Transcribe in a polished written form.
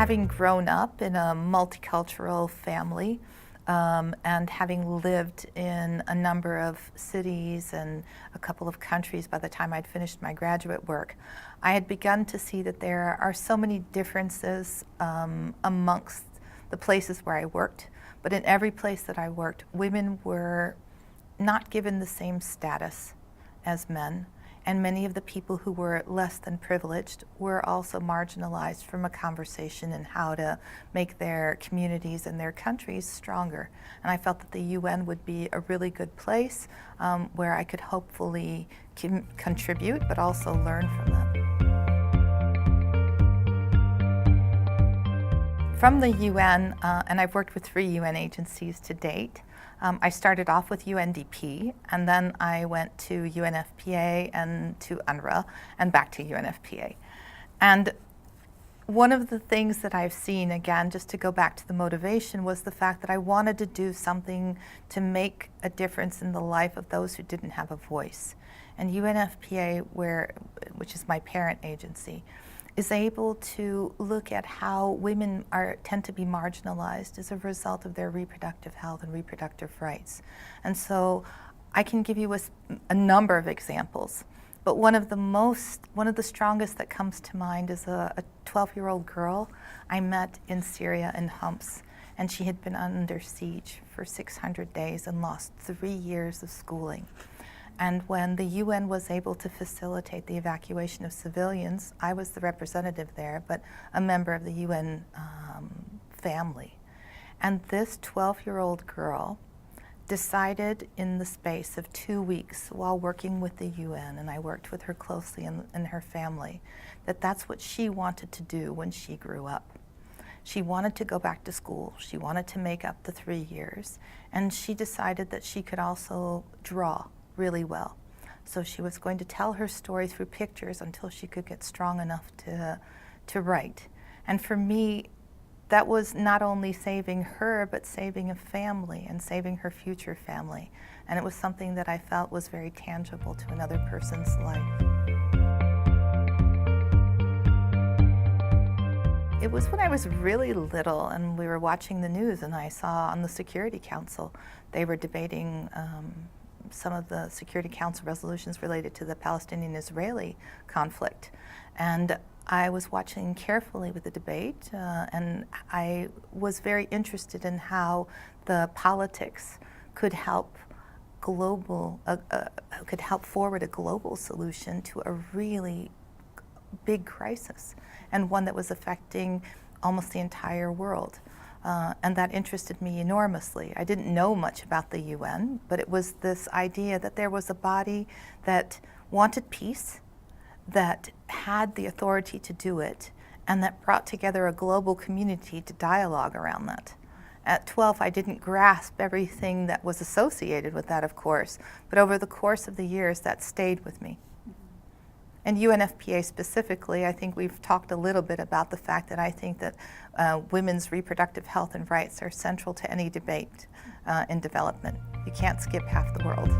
Having grown up in a multicultural family and having lived in a number of cities and a couple of countries by the time I'd finished my graduate work, I had begun to see that there are so many differences amongst the places where I worked. But in every place that I worked, women were not given the same status as men. And many of the people who were less than privileged were also marginalized from a conversation in how to make their communities and their countries stronger. And I felt that the UN would be a really good place where I could hopefully contribute, but also learn from them. From the UN, and I've worked with 3 UN agencies to date, I started off with UNDP, and then I went to UNFPA and to UNRWA, and back to UNFPA. And one of the things that I've seen, again, just to go back to the motivation, was the fact that I wanted to do something to make a difference in the life of those who didn't have a voice. And UNFPA, which is my parent agency, is able to look at how women tend to be marginalized as a result of their reproductive health and reproductive rights. And so I can give you a number of examples, but one of the strongest that comes to mind is a 12-year-old girl I met in Syria in Homs, and she had been under siege for 600 days and lost 3 years of schooling. And when the UN was able to facilitate the evacuation of civilians, I was the representative there, but a member of the UN family. And this 12-year-old girl decided in the space of 2 weeks while working with the UN, and I worked with her closely and her family, that that's what she wanted to do when she grew up. She wanted to go back to school. She wanted to make up the 3 years. And she decided that she could also draw really well. So she was going to tell her story through pictures until she could get strong enough to write. And for me, that was not only saving her, but saving a family and saving her future family. And it was something that I felt was very tangible to another person's life. It was when I was really little and we were watching the news, and I saw on the Security Council they were debating some of the Security Council resolutions related to the Palestinian-Israeli conflict. And I was watching carefully with the debate, and I was very interested in how the politics could help could help forward a global solution to a really big crisis, and one that was affecting almost the entire world. And that interested me enormously. I didn't know much about the UN, but it was this idea that there was a body that wanted peace, that had the authority to do it, and that brought together a global community to dialogue around that. At 12, I didn't grasp everything that was associated with that, of course, but over the course of the years, that stayed with me. And UNFPA specifically, I think we've talked a little bit about the fact that I think that women's reproductive health and rights are central to any debate in development. You can't skip half the world.